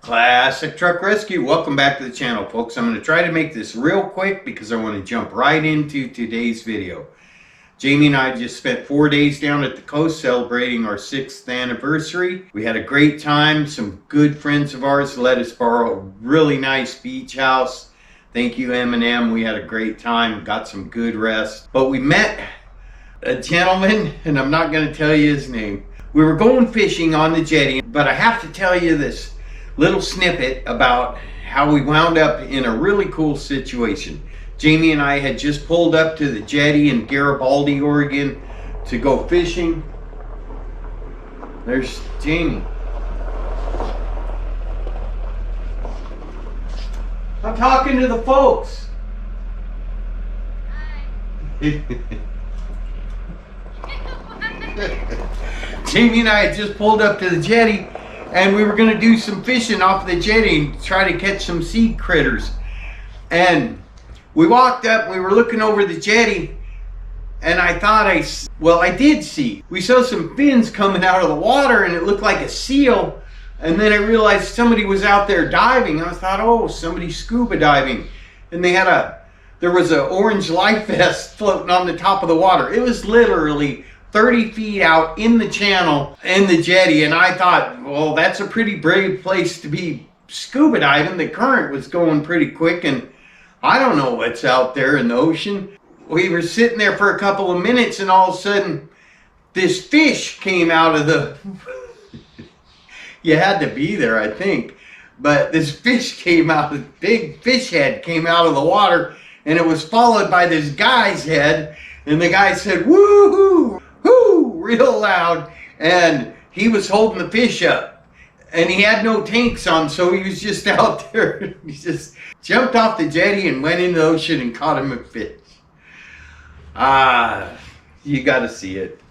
Classic Truck Rescue. Welcome back to the channel, folks. I'm going to try to make this real quick because I want to jump right into today's video. Jamie and I just spent 4 days down at the coast celebrating our 6th anniversary. We had a great time. Some good friends of ours let us borrow a really nice beach house. Thank you, M&M. We had a great time, got some good rest. But we met a gentleman, and I'm not going to tell you his name. We were going fishing on the jetty, but I have to tell you this little snippet about how we wound up in a really cool situation. Jamie and I had just pulled up to the jetty in Garabaldi, Oregon to go fishing. There's Jamie. I'm talking to the folks. Hi. Jamie and I had just pulled up to the jetty and we were going to do some fishing off the jetty and try to catch some sea critters. And we walked up, we were looking over the jetty, and I thought I did see. We saw some fins coming out of the water and it looked like a seal. And then I realized somebody was out there diving. I thought, oh, somebody's scuba diving. And there was an orange life vest floating on the top of the water. It was literally 30 feet out in the channel in the jetty, and I thought, well, that's a pretty brave place to be scuba diving. The current was going pretty quick, and I don't know what's out there in the ocean. We were sitting there for a couple of minutes, and all of a sudden, this fish came out of the... You had to be there, I think. But this fish came out, this big fish head came out of the water, and it was followed by this guy's head, and the guy said, woohoo! Whoo, real loud, and he was holding the fish up, and he had no tanks on, so he was just out there. He just jumped off the jetty and went into the ocean and caught him a fish. You gotta see it.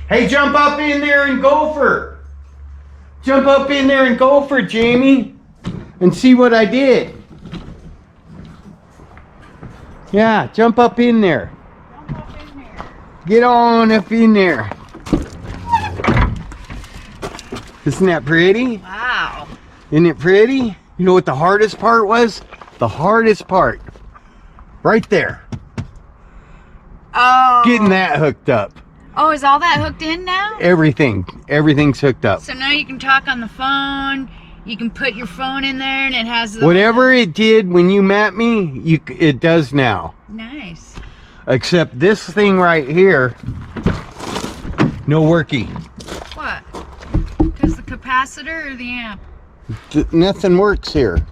Hey, jump up in there and gopher. Jump up in there and gopher, Jamie, and see what I did. Yeah, jump up in there. Jump up in there. Get on up in there. Isn't that pretty? Wow. Isn't it pretty? You know what the hardest part was? The hardest part. Right there. Oh. Getting that hooked up. Oh, is all that hooked in now? Everything's hooked up. So now you can talk on the phone. You can put your phone in there and it has the... Whatever it did when you met me, it does now. Nice. Except this thing right here, no working. What? Because the capacitor or the amp? Nothing works here.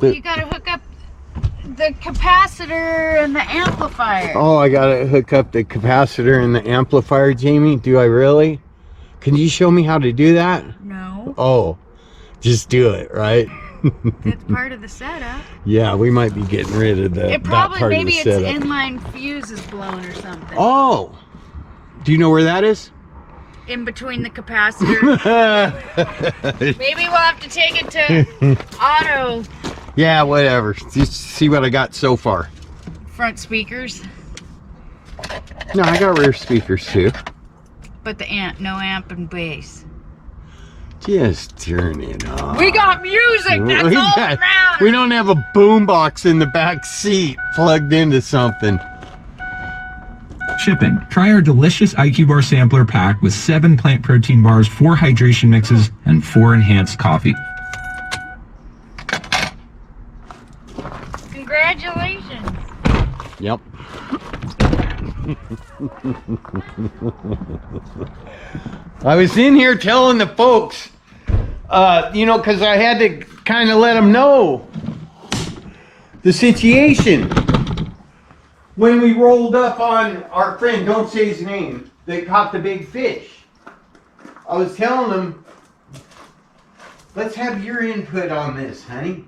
Well, you gotta hook up the capacitor and the amplifier. Oh, I gotta hook up the capacitor and the amplifier, Jamie? Do I really? Can you show me how to do that? No. Oh, just do it, right? That's part of the setup. Yeah, we might be getting rid of It probably, that part maybe of the its setup. inline fuse is blown or something. Oh, do you know where that is? In between the capacitor. Maybe we'll have to take it to auto. Yeah, whatever. Just see what I got so far. Front speakers. No, I got rear speakers too. But the amp, no amp and bass. Just turn it on. We got music, that's all that matters. We don't have a boombox in the back seat plugged into something. Shipping. Try our delicious IQ Bar Sampler Pack with 7 plant protein bars, 4 hydration mixes, and 4 enhanced coffee. Congratulations. Yep. I was in here telling the folks, you know, because I had to kind of let them know the situation. When we rolled up on our friend, don't say his name, that caught the big fish. I was telling them, let's have your input on this, honey.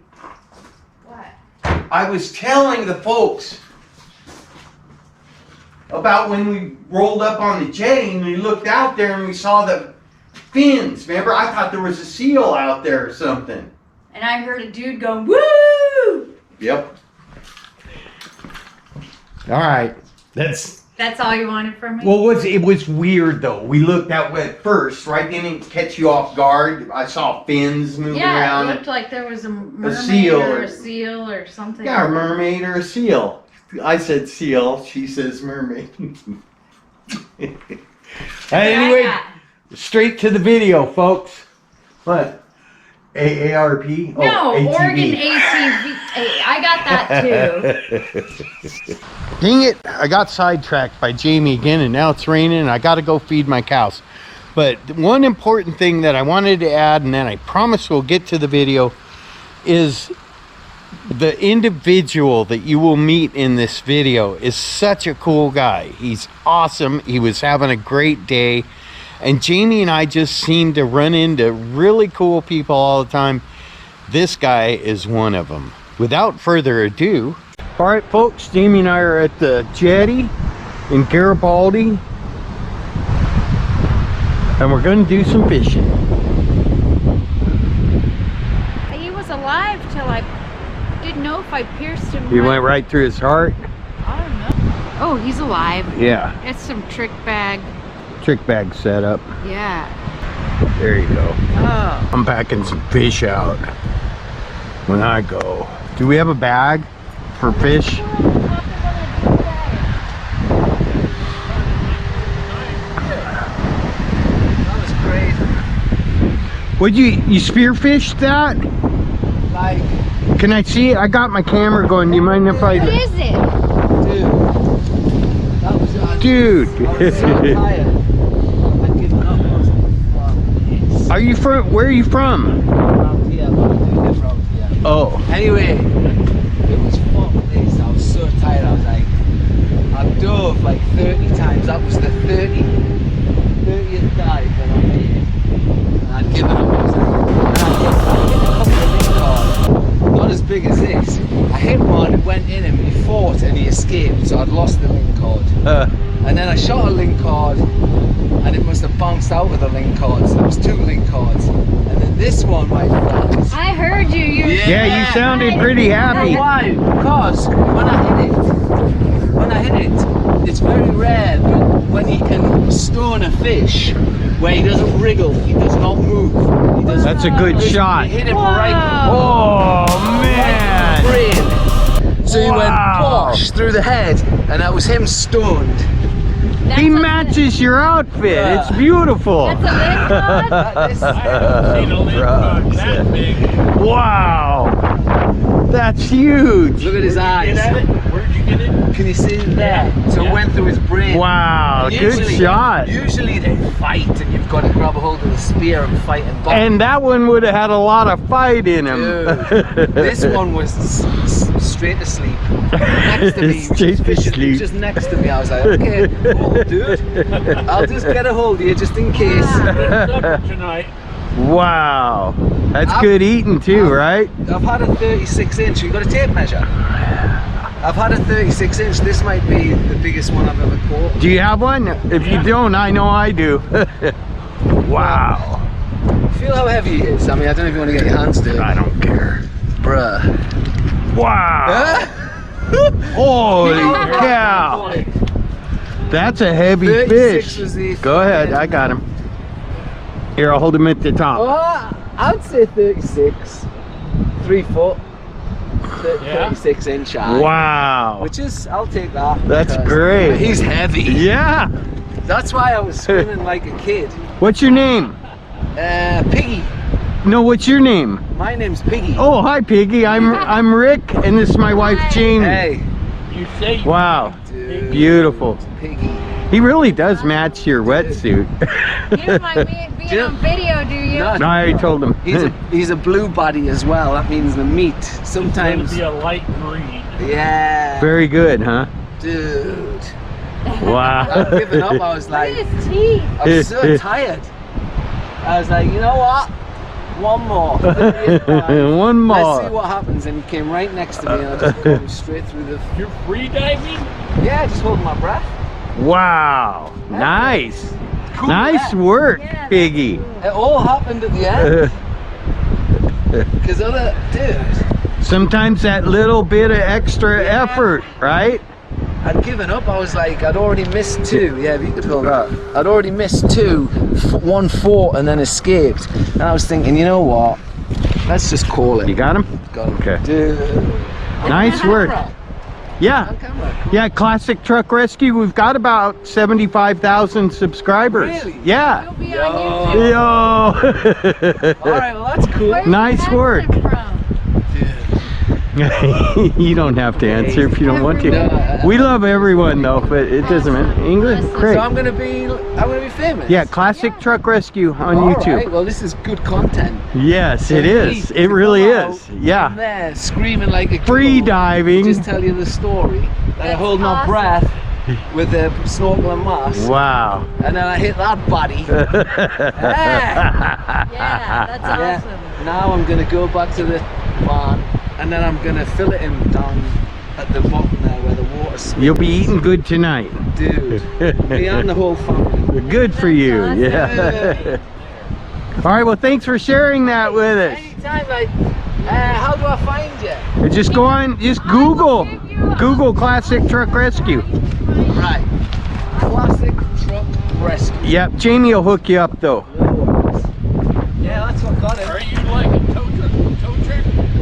What? I was telling the folks about when we rolled up on the jetty and we looked out there and we saw the fins. Remember, I thought there was a seal out there or something. And I heard a dude going, woo! Yep. All right. That's That's all you wanted from me? Well, it was weird though. We looked at it first, right? Didn't catch you off guard. I saw fins moving around. Yeah, it looked like there was a mermaid seal or a seal or something. Yeah, a mermaid or a seal. I said seal. She says mermaid. Anyway, straight to the video, folks. What? AARP? No, ATV. Oregon ATV. I got that too. Dang it, I got sidetracked by Jamie again, and now it's raining and I gotta go feed my cows. But one important thing that I wanted to add, and then I promise we'll get to the video, is the individual that you will meet in this video is such a cool guy. He's awesome. He was having a great day. And Jamie and I just seem to run into really cool people all the time. This guy is one of them. Without further ado, all right, folks, Jamie and I are at the jetty in Garabaldi, and we're going to do some fishing. He was alive till I didn't know if I pierced him. He went right through his heart. I don't know. Oh, he's alive. Yeah. It's some trick bag. Trick bag setup. Yeah. There you go. Oh. I'm packing some fish out when I go. Do we have a bag for fish? That was crazy. Would you spearfish that? Like, Can I see it? I got my camera going. Do you mind if I? What is it? dude. That was Dude. I was so tired. I'd given up. I was like, fuck. Are you from? Where are you from? Around here, but I do live around here. Oh. Anyway, it was fuck this. I was so tired. I was like, I dove like 30 times. That was the 30th dive that I made. And I'd given up. I was like, I hit a couple of Lingcod. Not as big as this. I hit one, it went in him, he fought and he escaped, so I'd lost the Lingcod. And then I shot a Lingcod and it must have bounced out of the Lingcod, so there was 2 Lingcods. And then this one, my friends. I heard you. Yeah, you sounded pretty happy. Why? Because when I hit it, it's very rare that when you can stone a fish where he doesn't wriggle, he does not move. He does. That's a good shot. Hit him Wow. right. Oh man. Brain. So he went Wow. bosh through the head, and that was him stoned. He matches your outfit. Yeah. It's beautiful. That's a That is- that big. Wow. That's huge. Look at his eyes. Where'd you get it? Can you see it there? So it went through his brain. Wow. Good shot. Usually they fight, and you've got to grab a hold of the spear and fight and bump. And that one would have had a lot of fight in him. Dude, this one was straight to sleep. Next to me, he was Straight just to fishing, he sleep. was just next to me. I was like, okay, cool, dude. I'll just get a hold of you just in case. Tonight. Wow. That's good eating too, right? I've had a 36 inch. You got a tape measure? I've had a 36 inch. This might be the biggest one I've ever caught. Do you have one? If you don't, I know I do. Wow. Feel how heavy it is. I mean, I don't know if you want to get your hands dirty. I don't care. Bruh. Wow. Holy cow. That's a heavy 36 fish. was the Go ahead, I got him. Here, I'll hold him at the top. Oh, I'd say 36. 3 foot. 36 inch high. Wow. Which is, I'll take that. That's because great. He's heavy. Yeah. That's why I was swimming like a kid. What's your name? Piggy. No, what's your name? My name's Piggy. Oh, hi Piggy. I'm Rick, and this is my wife Jamie. Hey. You say Wow. Dude. Beautiful. Piggy. He really does match your wetsuit. You don't mind me being Do you- on video, do you? No. No, I already told him. He's a blue body as well. That means the meat. Sometimes. be a light green. Yeah. Very good, huh? Dude. Wow. I've given up. I was Look like, at his teeth. I was so tired. I was like, you know what? One more. One more. Let's see what happens. And he came right next to me, and I just got him straight through the. You're free diving? Yeah, just holding my breath. Wow. Nice. Cool, Nice yeah. work, Yeah. Piggy. It all happened at the end. Because dude. Sometimes that little bit of extra effort, right? I'd given up. I was like, I'd already missed 2. Yeah, if you could hold that. I'd already missed 2, 1 fought and then escaped. And I was thinking, you know what? Let's just call it. You got him? Got him. Okay. Dude. Nice work. Yeah. On camera. Yeah, Classic Truck Rescue. We've got about 75,000 subscribers. Really? Yeah. You'll be on YouTube. Yo. All right, well that's cool. Where's Nice your work. accent from? You don't have to answer if you don't want to. No, We love everyone though, but it doesn't matter. English, great. So I'm gonna be famous. Yeah, Classic Truck Rescue on All YouTube. right, well this is good content. Yes, it So is. me It to really come is. out from Yeah. there, screaming like a Free kid, diving. Just tell you the story. Then I That's hold my awesome. breath with the snorkel and mask, Wow. and then I hit that body. Yeah, that's awesome. Yeah. Now I'm gonna go back to the barn, and then I'm gonna fillet him down at the bottom there where the water smells. You'll be eating good tonight. Dude, me and the whole family. Good for you. That's Yeah. All right. Well, thanks for sharing that with us. Anytime, mate. How do I find you? Just go on. Just Google Classic Truck Rescue. Right. Classic Truck Rescue. Yep. Jamie will hook you up though. Yeah, that's what got it. Are you like a tow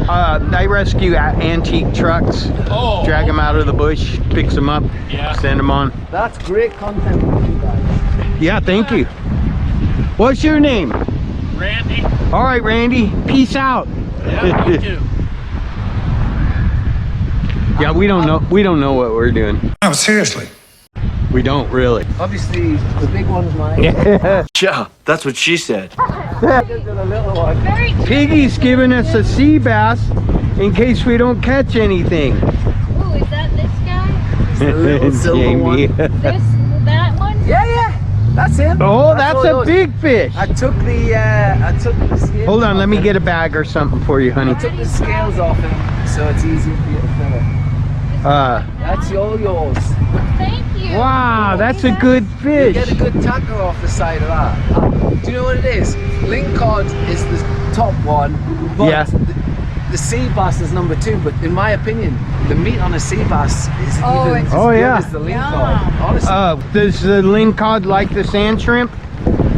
truck? I rescue antique trucks. Oh. Drag them out of the bush, fix them up, Yeah. send them on. That's great content for you guys. Yeah. Thank you. What's your name? Randy? All right, Randy. Peace out. Yeah, you too. Yeah, we don't know what we're doing. No, seriously. We don't really. Obviously, the big one's mine. Yeah, that's what she said. The little one. Very Piggy's giving us a sea bass in case we don't catch anything. Ooh, is that this guy? The little silver one. That one? Yeah, that's him. Oh, that's all a yours. big fish. I took the scales. Hold on, let me off get him. a bag or something for you, honey. I took the scales off him, so it's easier for you to fill it. That's all yours. Thank you. Wow, that's a good You fish. get a good tackle off the side of that. Do you know what it is? Lingcod is the top one, but Yeah. the sea bass is number 2. But in my opinion, the meat on a sea bass is Oh, even it's- as Oh, good yeah. as the Lingcod. Yeah. Honestly, Does the Lingcod like the sand shrimp?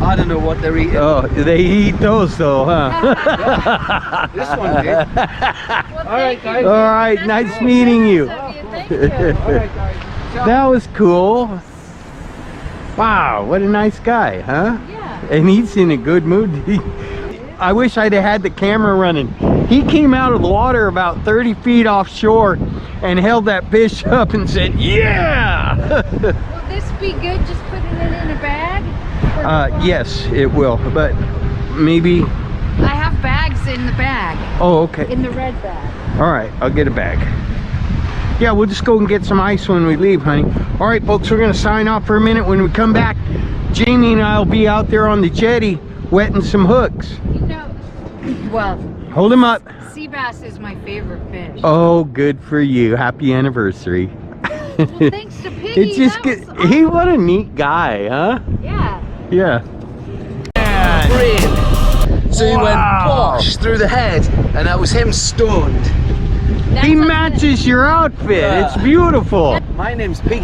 I don't know what they're eating. Oh, they eat those though, huh? This one did. Well, All right, guys. All right, nice meeting you. Thank you. All right, guys. Ciao. That was cool. Wow, what a nice guy, huh? Yeah. And he's in a good mood. I wish I'd have had the camera running. He came out of the water about 30 feet offshore and held that fish up and said, yeah! Will this be good just putting it in a bag? Yes, it will, but maybe, I have bags in the bag. oh, okay. In the red bag. All right, I'll get a bag. Yeah, we'll just go and get some ice when we leave, honey. All right, folks, we're gonna sign off for a minute. When we come back, Jamie and I will be out there on the jetty wetting some hooks. You know, well, Hold him up. sea bass is my favorite fish. Oh, good for you. Happy anniversary. Well, thanks to Piggy. It just that get, was he, what a neat guy, huh? awesome. Yeah. Yeah. Brain. So he went Wow. bosh through the head, and that was him stoned. That's He like matches your outfit. Yeah. It's beautiful. My name's Piggy.